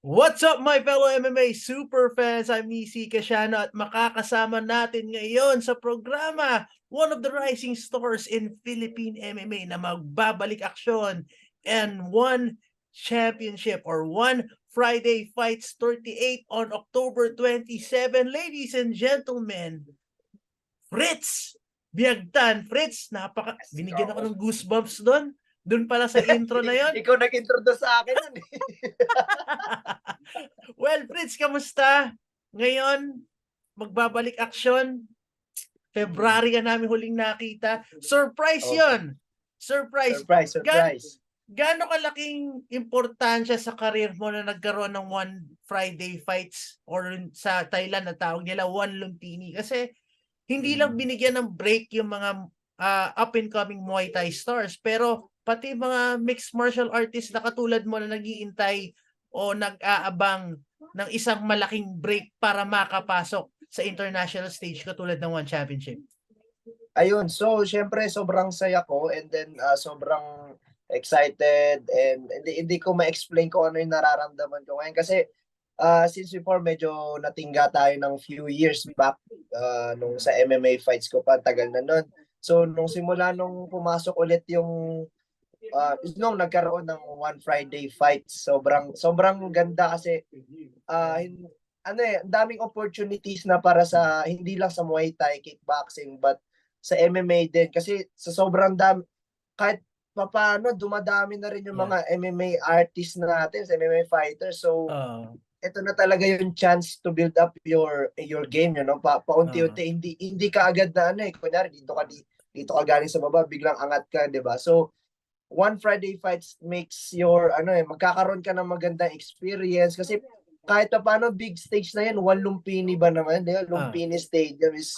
What's up my fellow MMA super fans? I'm Nisi Casiano at makakasama natin ngayon sa programa one of the rising stars in Philippine MMA na magbabalik aksyon and one championship or one Friday Fights 38 on October 27. Ladies and gentlemen, Fritz Biagtan. Fritz, binigyan ako ng goosebumps doon. Doon pala sa intro na yon. Ikaw nag-introduce sa akin nun. Well, Fritz, kamusta? Ngayon, magbabalik aksyon. February ka namin huling nakita. Surprise yon. Surprise. Surprise. Gaano kalaking importansya sa career mo na nagkaroon ng one Friday fights or sa Thailand na tawag nila one Lumpini? Kasi hindi lang binigyan ng break yung mga up-and-coming Muay Thai stars, pero pati mga mixed martial artists na katulad mo na nag-iintay o nag-aabang ng isang malaking break para makapasok sa international stage katulad ng One Championship. Ayun, so syempre sobrang saya ko and then sobrang excited and hindi ko ma-explain kung ano yung nararamdaman ko ngayon kasi since before medyo natingga tayo ng few years back nung sa MMA fights ko pa, tagal na nun. So nung simula nung pumasok ulit yung nung nagkaroon ng One Friday fight, sobrang ganda kasi ang daming opportunities na para sa hindi lang sa Muay Thai, kickboxing, but sa MMA din kasi sa sobrang dami, kahit papaano dumadami na rin yung mga MMA artists natin, sa MMA fighters. So ito na talaga yung chance to build up your game, you know, paunti-unti, hindi ka agad na kunyari dito ka galing sa baba, biglang angat ka, 'di ba? So One Friday Fights makes your magkakaroon ka ng magandang experience kasi kahit pa paano big stage na yan, one Lumpini ba naman, di ba? Lumpini Stadium is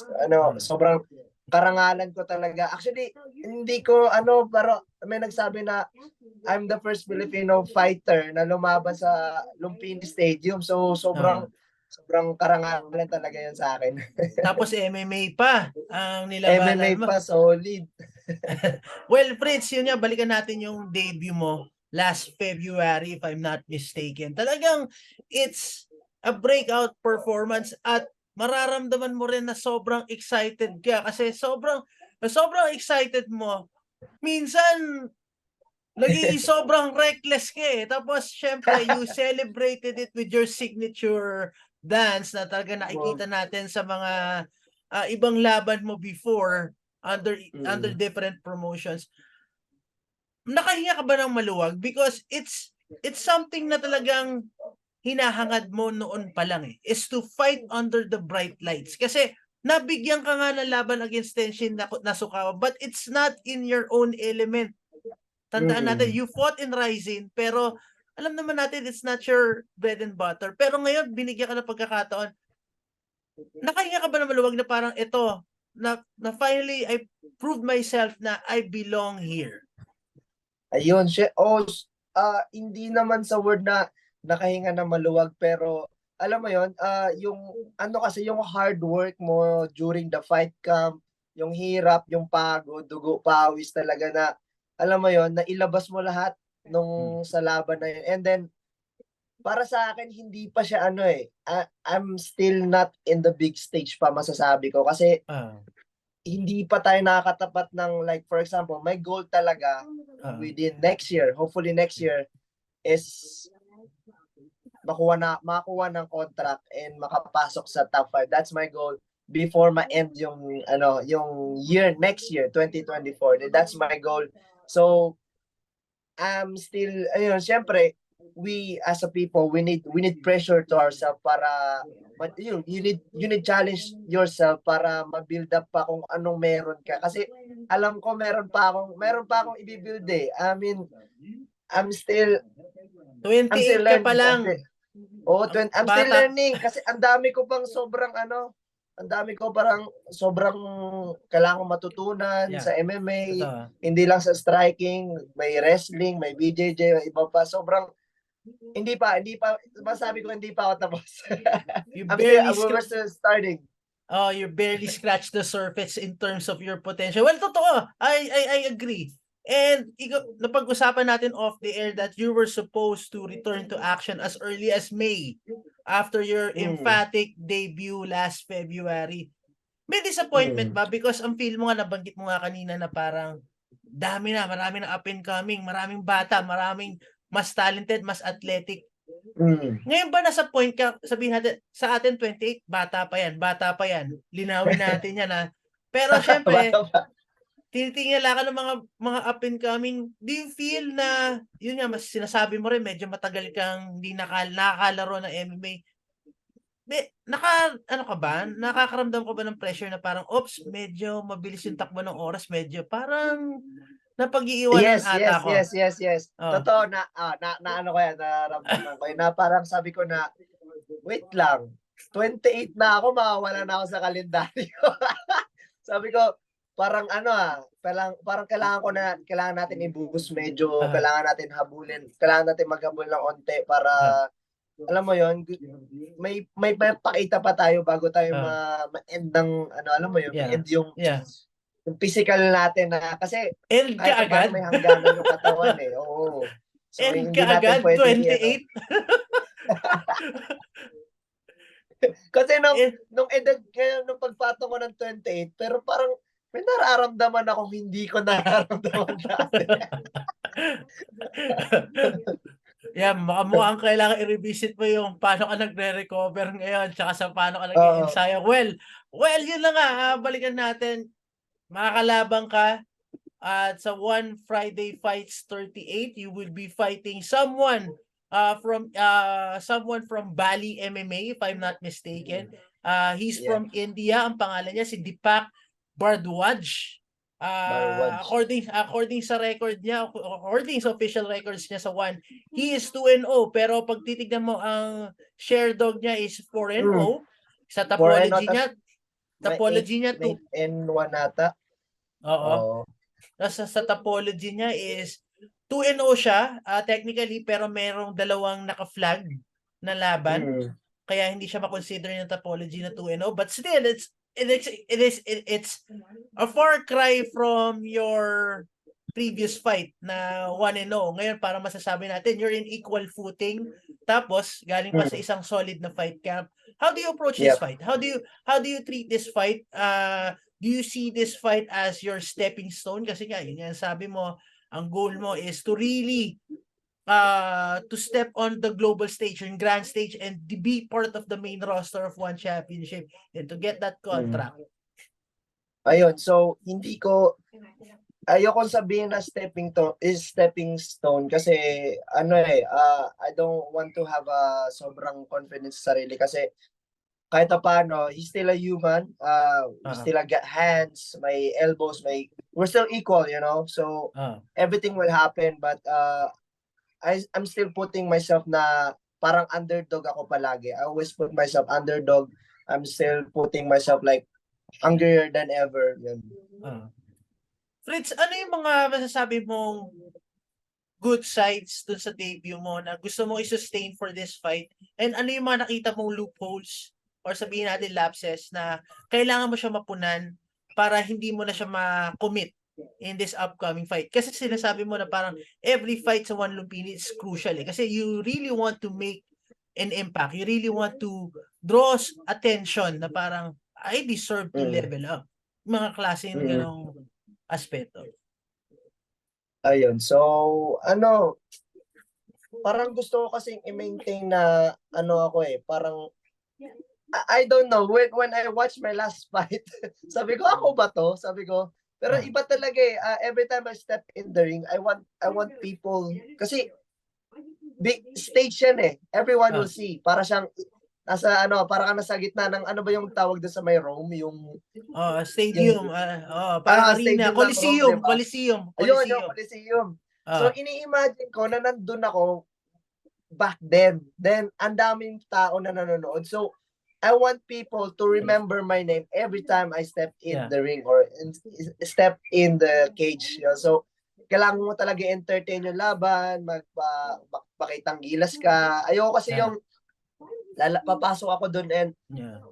sobrang karangalan ko talaga. Actually, hindi ko pero may nagsabi na I'm the first Filipino fighter na lumaban sa Lumpini Stadium. So sobrang karangalan talaga yan sa akin. Tapos MMA pa ang nilabanan MMA mo. pa, solid. Well, Fritz, yun nga, balikan natin yung debut mo last February, if I'm not mistaken. Talagang it's a breakout performance at mararamdaman mo rin na sobrang excited ka kasi sobrang excited mo. Minsan, sobrang reckless ka eh. Tapos, syempre, you celebrated it with your signature dance na talaga nakikita natin sa mga ibang laban mo before under different promotions. Nakahinga ka ba ng maluwag? Because it's something na talagang hinahangad mo noon pa lang eh. Is to fight under the bright lights. Kasi nabigyan ka nga ng laban against Tenshin Nasukawa, but it's not in your own element. Tandaan natin, you fought in Rising, pero alam naman natin it's not your bread and butter. Pero ngayon, binigyan ka ng pagkakataon. Nakahinga ka ba ng maluwag na parang ito, na finally I proved myself na I belong here? Ayun, hindi naman sa word na nakahinga na maluwag, pero alam mo yon, yung kasi yung hard work mo during the fight camp, yung hirap, yung pagod, dugo, pawis talaga na alam mo yon, na ilabas mo lahat nung sa laban na yun. And then para sa akin hindi pa siya I'm still not in the big stage pa, masasabi ko kasi hindi pa tayo nakakatapat ng, like for example, my goal talaga within next year, hopefully next year, is makakuha ng contract and makapasok sa top 5. That's my goal before ma-end yung year, next year 2024. That's my goal. So I'm still syempre we as a people, we need pressure to ourselves para you need challenge yourself para ma-build up pa kung anong meron ka, kasi alam ko meron pa akong i-build eh. I mean, I'm still 28 ka pa lang. I'm still learning kasi ang dami ko pang sobrang kailangan kong matutunan sa MMA. Hindi lang sa striking, may wrestling, may BJJ, may iba pa. Sobrang hindi pa masabi ko, hindi pa ako tapos. We're still starting. You barely scratch the surface in terms of your potential. Well, totoo. I agree. And napag-usapan natin off the air that you were supposed to return to action as early as May after your emphatic debut last February. May disappointment ba? Because ang feel mo nga, nabanggit mo nga kanina na parang marami na up and coming, maraming bata, maraming mas talented, mas athletic. Ngayon ba nasa point ka, sabihin natin, sa atin 28, bata pa yan, linawin natin yan ha. Pero syempre, tinitingala ka ng mga up and coming, do you feel na, yun nga, mas sinasabi mo rin, medyo matagal kang hindi nakakalaro ng MMA. Ano ka ba? Nakakaramdam ka ba ng pressure na parang, oops, medyo mabilis yung takbo ng oras, medyo parang napag-iiwanan ata ako. Yes. Oh. Totoo na ano ko yan, nararamdaman ko yun, na parang sabi ko na, wait lang, 28 na ako, mawawala na ako sa kalendaryo. Sabi ko, parang parang kailangan natin i-boost medyo, kailangan natin habulin, kailangan natin maghabol ng onte para, alam mo yon, may pakita pa tayo bago tayo ma-end ng, alam mo yun, ma-end yung physical natin na, kasi End ka kahit agad? paano may hangganan yung katawan eh, oo. So, End hindi ka natin agad, pwede 28? Kasi nung edad ngayon, nung pagpatong ko ng 28, pero parang may nararamdaman akong hindi ko nararamdaman dati. Mukhang kailangan i-revisit mo yung paano ka nagre-recover ngayon tsaka sa paano ka nag-e-ensayo. Well, yun na nga, balikan natin. Makakalabang ka at sa One Friday Fights 38, you will be fighting someone from Bali MMA, if I'm not mistaken. He's from India. Ang pangalan niya si Deepak Bardwaj. According sa record niya, according sa official records niya sa One, he is 2-0, pero pag titignan mo ang share dog niya is 4-0. Sa topology niya, 8-1 ata. Oo. Sa topology niya is 2-0 siya, technically, pero merong dalawang naka-flag na laban. Kaya hindi siya ma-consider yung topology na 2-0, but still it's a far cry from your previous fight na 1-0. Ngayon, para masasabi natin, you're in equal footing. Tapos, galing pa sa isang solid na fight camp. How do you approach this fight? How do you treat this fight? Do you see this fight as your stepping stone? Kasi nga, yun yan, sabi mo, ang goal mo is to really to step on the global stage, yung grand stage, and to be part of the main roster of One Championship and to get that contract. Ayun, so ayoko sabihin na stepping stone kasi I don't want to have a sobrang confidence sa sarili kasi kahit paano, he's still a human, we still got hands, may elbows, we're still equal, you know, so everything will happen, but I'm still putting myself na parang underdog ako palagi. I always put myself underdog. I'm still putting myself like hungrier than ever. Yun. Fritz, ano yung mga masasabi mong good sides dun sa debut mo na gusto mo i-sustain for this fight? And ano yung mga nakita mong loopholes or sabihin natin lapses na kailangan mo siya mapunan para hindi mo na siya ma-commit in this upcoming fight? Kasi sinasabi mo na parang every fight sa One Lumpini is crucial eh. Kasi you really want to make an impact. You really want to draw attention na parang I deserve to level up. Mga klase yung ganong aspeto. Ayun. So, parang gusto ko kasing i-maintain na ako parang I don't know, when I watch my last fight, sabi ko, ako ba to? Sabi ko, pero iba talaga eh. Every time I step in the ring, I want people, kasi big stage yan eh. Everyone will see. Para siyang para ka nasa gitna ng ba yung tawag doon sa may Rome, yung stadium, parang arena, Coliseum. Coliseum. Ayun, yung Coliseum. So ini-imagine ko na nandun ako back then. Then ang daming tao na nanonood. So I want people to remember my name every time I step in the ring or step in the cage. So kailangan mo talaga entertain yung laban, magpakitang gilas ka. Ayoko kasi yung papasok ako doon and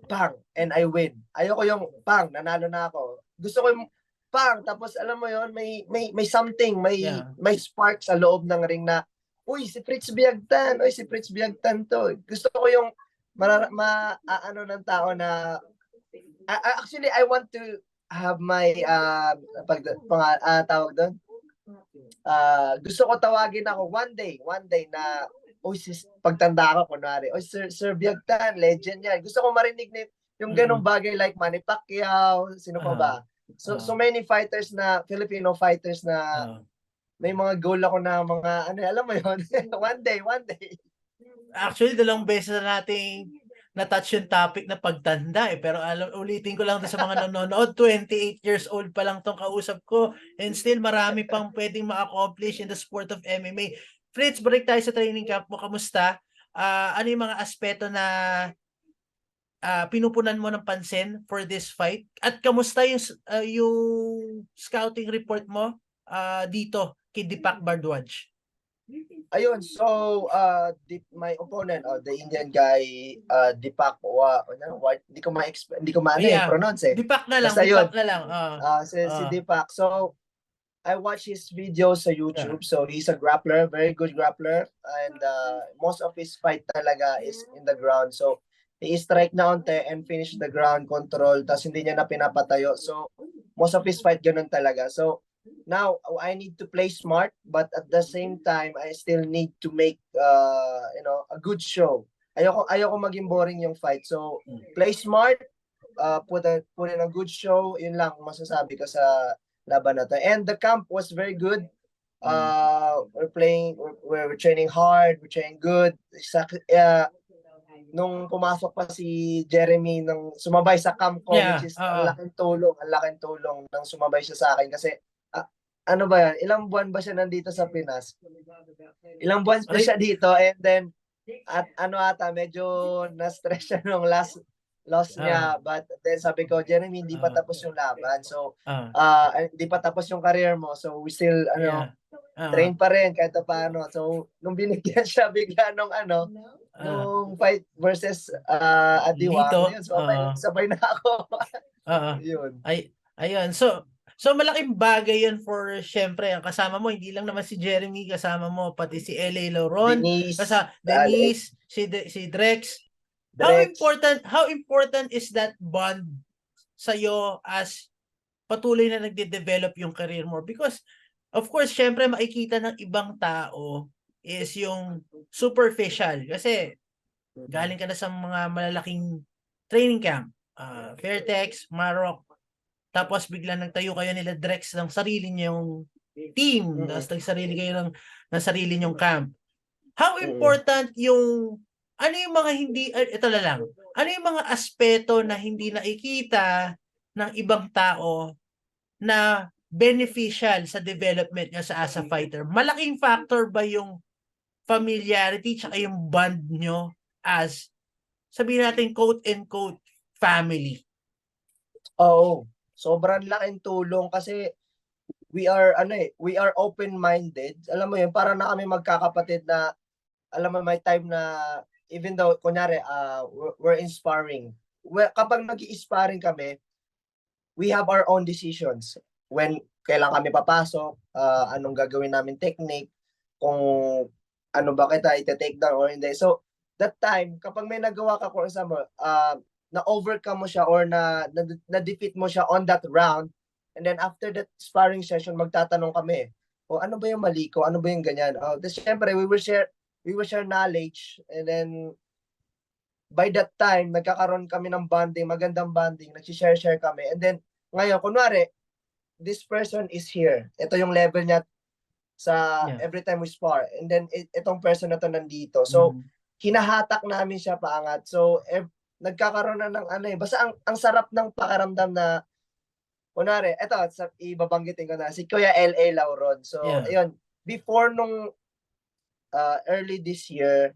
bang, and I win. Ayoko yung bang, nanalo na ako. Gusto ko yung pang, tapos alam mo yon, may something, Yeah. may spark sa loob ng ring na, uy, si Fritz Biagtan, uy, si Fritz Biagtan to. Gusto ko yung ano ng tao na actually I want to have my tawag doon. Gusto ko tawagin ako one day na uy, pagtanda ko kunwari, uy, Sir Biagtan, legend yan. Gusto ko marinig yung ganong bagay like Manny Pacquiao, sino pa ba? So many fighters na Filipino fighters na may mga goal ako na mga ano, alam mo yon. one day. Actually, 2 beses na nating na-touch yung topic na pagtanda pero ulitin ko lang sa mga nanonood, 28 years old pa lang tong kausap ko and still marami pang pwedeng ma-accomplish in the sport of MMA. Fritz, balik tayo sa training camp mo. Kamusta? Ano yung mga aspeto na pinupunan mo ng pansin for this fight? At kamusta yung scouting report mo dito kay Deepak Bardwaj? Ayun, so my opponent, the Indian guy, Deepak hindi ko pronounce eh. Deepak na lang, Basta yun. Deepak na lang. Si Deepak. So I watch his videos sa YouTube. So he's a grappler, very good grappler, and most of his fight talaga is in the ground. So he strike na onte and finish the ground control, tas hindi niya na pinapatayo. So most of his fight ganun talaga. So now I need to play smart, but at the same time I still need to make a good show. Ayoko maging boring yung fight. So play smart, put in a good show. Yun lang masasabi ko sa laban na to. And the camp was very good. We're training hard, we're training good. Nung pumasok pa si Jeremy nung sumabay sa camp ko, which is ang laking tulong nang sumabay siya sa akin kasi ano ba yan, ilang buwan ba siya nandito sa Pinas? Ilang buwan pa siya dito, and then at medyo na-stress siya nung loss niya, but then sabi ko, Jeremy, hindi pa tapos yung laban, so hindi pa tapos yung career mo, so we still train pa rin kahit paano. So nung binigyan siya bigla nung fight versus Adiwang, yun, sabay na ako. Yun. Ayun. So malaking bagay yun for syempre ang kasama mo, hindi lang naman si Jeremy kasama mo, pati si LA Lauron, Denise, si Drex. How important is that bond sa iyo as patuloy na nagde-develop yung career mo? Because of course, syempre makikita ng ibang tao is yung superficial kasi galing ka na sa mga malalaking training camp, Fairtex, Marok, tapos biglang nagtayo kayo nila Drex ng sarili niyong team, tapos nagsarili kayo ng sarili niyong camp. How important yung ano yung mga ito na lang, ano yung mga aspeto na hindi nakikita ng ibang tao na beneficial sa development niya as a fighter? Malaking factor ba yung familiarity tsaka yung bond nyo as, sabihin natin quote and quote, family? Oo, sobrang laking tulong kasi we are open-minded. Alam mo yun, para na kami magkakapatid na, alam mo, may time na even though kunyari we're inspiring. Kapag nag-i-sparring kami, we have our own decisions. When kailan kami papasok, anong gagawin namin technique, kung ano ba kita i-take down or hindi. So that time, kapag may nagawa ka, kung example, na-overcome mo siya or na-defeat mo siya on that round, and then after that sparring session, magtatanong kami, ano ba yung mali ko? Ano ba yung ganyan? Siyempre, we will share knowledge, and then by that time, nagkakaroon kami ng bonding, magandang bonding, nag-share kami. And then, ngayon, kunwari, this person is here. Ito yung level niya sa every time we spar. And then, itong person na to nandito. So, hinahatak namin siya paangat. So, nagkakaroon na ng basta ang sarap ng pakiramdam na, kunwari, ibabanggitin ko na, si Kuya LA Lauron. So, ayun, before nung early this year,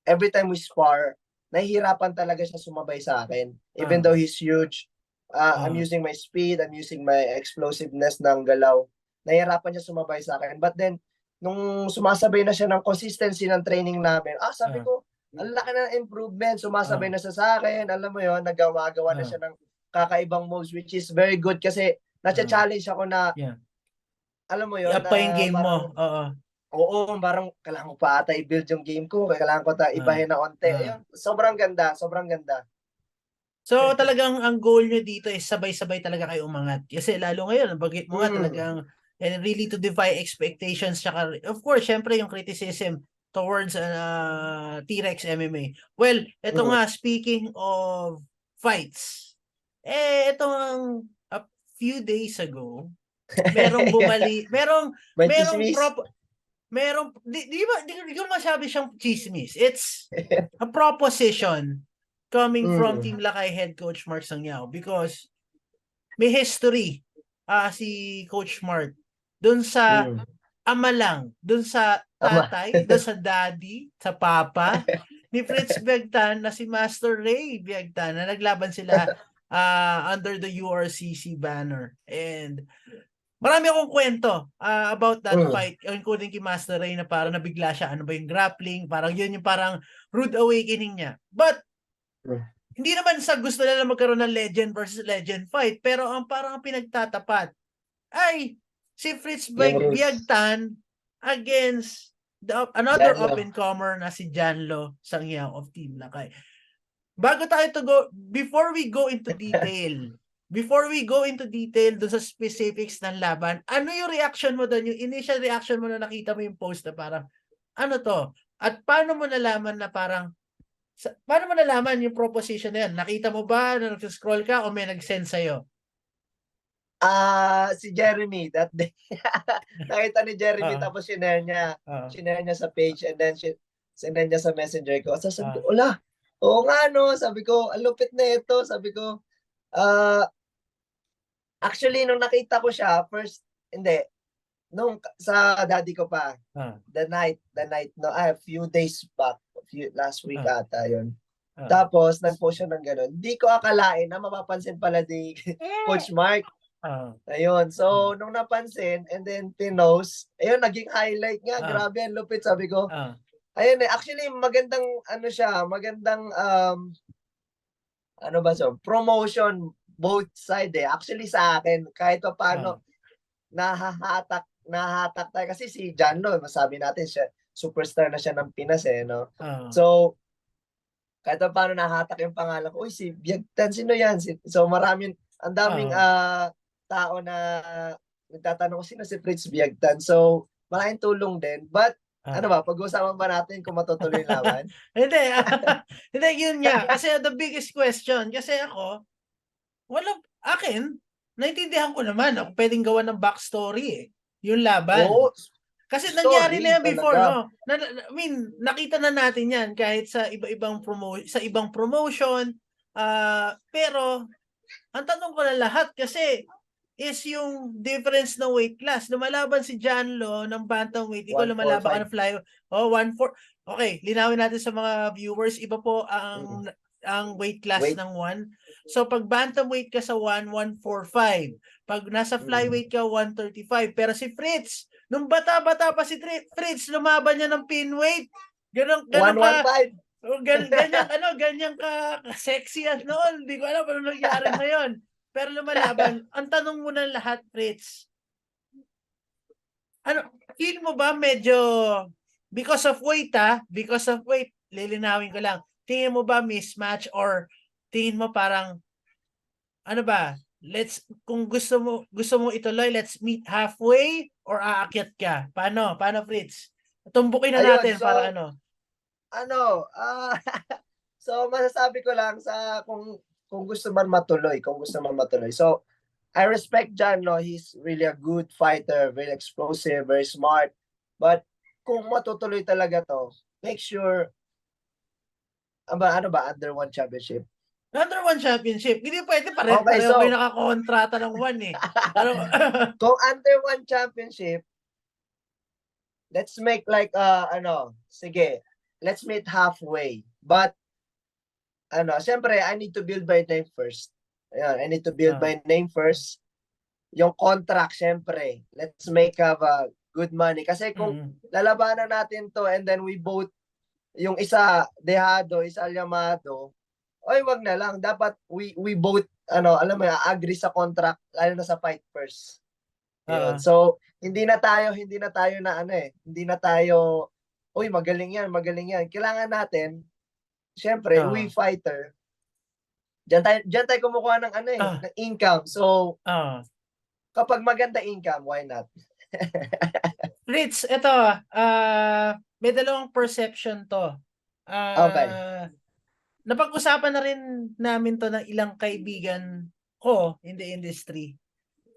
every time we spar, nahihirapan talaga siya sumabay sa akin. Even though he's huge, I'm using my speed, I'm using my explosiveness ng galaw. Nahihirapan siya sumabay sa akin. But then, nung sumasabay na siya ng consistency ng training namin, sabi ko, ang laki na improvement, sumasabay na siya sa akin, alam mo yon, nagawa na siya ng kakaibang moves, which is very good kasi nacha-challenge ako na, Yeah. alam mo yun, I-up pa yung na game mo. parang, Oo. oo, parang kailangan ko pa ata i-build yung game ko, kailangan ko Ah, ibahin na onti. ah. Ayun, sobrang ganda, sobrang ganda. So talagang ang goal nyo dito is sabay-sabay talaga kayo umangat. Kasi lalo ngayon, nabanggit mo nga talagang and really to defy expectations tsaka of course, syempre yung criticism towards T-Rex MMA. Well, ito Mm. nga speaking of fights. Ito ang a few days ago, merong bumali, May merong chismis. prop merong di ko masabi siyang chismis. It's a proposition coming from Team Lakay head coach Mark Sangyao because may history si Coach Mark doon sa ama lang, doon sa Tama. tatay, doon sa daddy, sa papa ni Fritz Biagtan na si Master Ray Biagtan na naglaban sila under the URCC banner. And marami akong kwento about that fight, including kay Master Ray na parang nabigla siya. Ano ba yung grappling? Parang yun yung parang rude awakening niya. But hindi naman sa gusto nila magkaroon ng legend versus legend fight, pero ang parang pinagtatapat ay si Fritz Yung rules. Biagtan against another Janlo. up-and-comer na si Janlo Sangyao of Team Lakay. Bago tayo before we go into detail dun sa specifics ng laban, ano yung reaction mo doon, yung initial reaction mo na nakita mo yung post na parang, ano to? At paano mo nalaman na parang, paano mo nalaman yung proposition na yan? Nakita mo ba na nag-scroll ka o may nag-send sa'yo? Si Jeremy that day. Nakita ni Jeremy tapos shinare niya sa page and then sinare niya sa messenger ko. So sabi ko, "Wala. Oo nga no." Sabi ko, "Ang lupit na ito." Sabi ko, actually nung nakita ko siya first, hindi. Nung sa daddy ko pa. The night no, a few days back, last week ata 'yon. Tapos nag-post siya ng gano'n. Hindi ko akalain na mapapansin pala ni Coach Mark. Ayun. So, nung napansin and then pinost, ayun, naging highlight nga. Grabe, ang lupit. Sabi ko, ayun eh. Actually, magandang, ano siya, magandang, ano ba so, promotion both side eh. Actually, sa akin, kahit pa paano, nahahatak tayo. Kasi si Janlo, masabi natin siya, superstar na siya ng Pinas eh, no? So, kahit pa paano nahatak yung pangalan ko, uy, si Biagtan, sino yan? So, ang daming, tao na nagtatanong ko sino si Fritz Biagtan. So, malaking tulong din. But, ano ba, pag-uusapan ba natin kung matutuloy yung laban? Hindi, hindi, yun nga. Kasi the biggest question, kasi ako, akin, naintindihan ko naman, ako pwedeng gawa ng backstory eh, yung laban. Oo, kasi nangyari na yan before, talaga. no? I mean, nakita na natin yan kahit sa iba-ibang ibang promotion. Pero, ang tanong ko na lahat kasi is yung difference ng weight class. Lumalaban si Janlo ng bantamweight, ikaw lumalaban ka ng flyweight. 1-4. Okay, linawin natin sa mga viewers, iba po ang weight class ng 1. So pag bantamweight ka sa 145, pag nasa flyweight ka 135. Pero si Fritz, nung bata-bata pa si Fritz, lumaban niya ng pinweight. Ganun ka 115. ganyan ka sexy at noon. Hindi ko alam ano nangyari ngayon. Pero lumalaban, ang tanong mo ng lahat, Fritz, feel mo ba medyo, because of weight, lilinawin ko lang, tingin mo ba mismatch or tingin mo parang, ano ba, kung gusto mo ituloy, let's meet halfway or aakyat ka? Paano, Fritz? Tumbukin na natin. So, para ano? So, masasabi ko lang kung gusto man matuloy. So, I respect Janlo. He's really a good fighter, very explosive, very smart. But kung matutuloy talaga to, make sure, ano ba, under one championship? Under one championship. Hindi pwede Okay, pareho kayo nakakontrata ng one eh. Kung under one championship, let's make like, sige, let's meet halfway. But, siyempre, I need to build my name first. Ayan, I need to build my name first. Yung contract, siyempre, let's make have a good money. Kasi kung lalabanan natin to and then we both, yung isa Dejado, isa Llamado, oy, wag na lang. Dapat we both, alam mo, agree sa contract, lalo na sa fight first. Yun. Oo. So, hindi na tayo na hindi na tayo, uy, magaling yan. Kailangan natin, syempre, we Oo. fighter, diyan tayo kumukuha ng Ah, ng income. So, oo. kapag maganda income, why not? Fritz, ito, may dalawang perception to. Okay. Napag-usapan na rin namin to ng ilang kaibigan ko in the industry.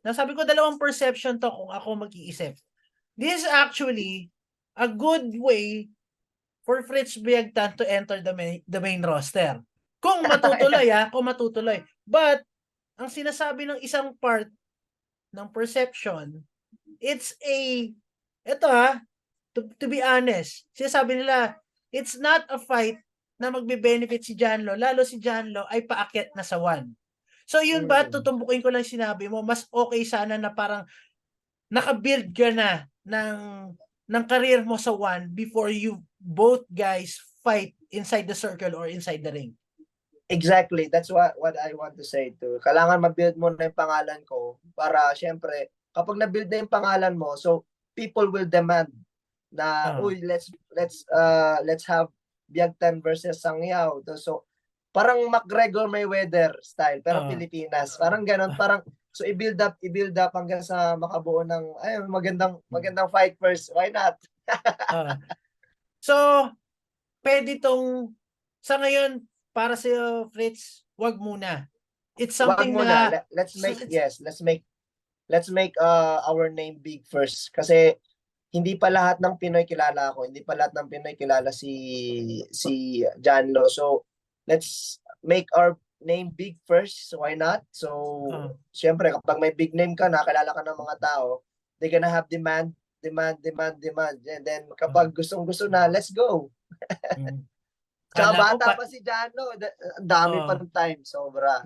Nasabi ko dalawang perception to kung ako mag-iisip. This is actually a good way for Fritz Biagtan to enter the main roster. Kung matutuloy kung matutuloy. But ang sinasabi ng isang part ng perception, it's ito to be honest, sinasabi nila, it's not a fight na magbe-benefit si Janlo, lalo si Janlo ay paakyat na sa 1. So yun ba, tutumbukin ko lang sinabi mo, mas okay sana na parang naka-build ka na ng career mo sa 1 before you both guys fight inside the circle or inside the ring. Exactly. That's what I want to say too. Kailangan ma-build mo na yung pangalan ko para syempre kapag na-build na yung pangalan mo, so people will demand na uy, let's have Biagtan versus Sangyao. So parang McGregor Mayweather style pero Pilipinas. Parang ganoon, parang so i-build up hanggang sa makabuo ng magandang fight first. Why not? So pwede tong sa ngayon para sa Fritz, wag muna. It's something na let's make our name big first kasi hindi pa lahat ng Pinoy kilala ako, hindi pa lahat ng Pinoy kilala si Janlo. So let's make our name big first. So why not? So syempre kapag may big name ka, nakilala ka ng mga tao, they're gonna have demand. And then kapag gustong-gusto na, let's go. Tsaka bata pa si Jano, dami pa ng time, sobra.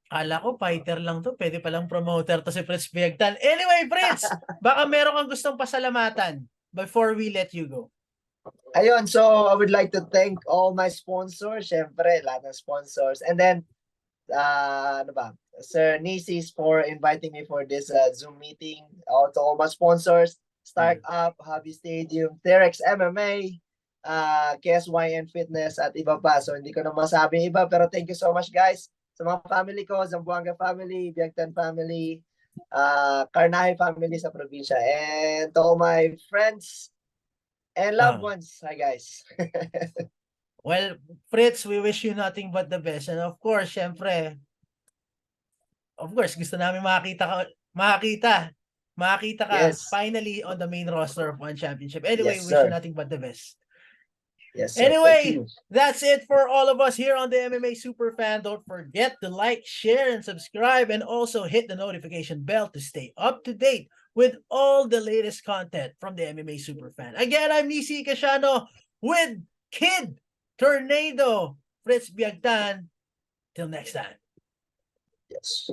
Kala ko fighter lang to, pwede palang promoter to si Fritz Biagtan. Anyway, Fritz, baka meron kang gustong pasalamatan before we let you go. Ayun, so I would like to thank all my sponsors, syempre, lahat ng sponsors. And then, Sir Nisis for inviting me for this Zoom meeting. To all my sponsors, Startup, Hobby Stadium, Therex MMA, KSYN Fitness, at iba pa. So, hindi ko na masabi iba, pero thank you so much, guys. Sa mga family ko, Zamboanga family, Biagtan family, Karnahe family sa probinsya. And to all my friends and loved ones. Hi, guys. Well, Fritz, we wish you nothing but the best. And of course, syempre, gusto namin makakita ka finally on the main roster of One Championship. Anyway, Yes, wish you sir. nothing but the best. Yes, sir. Anyway, that's it for all of us here on the MMA Superfan. Don't forget to like, share, and subscribe, and also hit the notification bell to stay up to date with all the latest content from the MMA Superfan. Again, I'm Nisi Casiano with Kid Tornado, Fritz Biagtan. Till next time. Yes.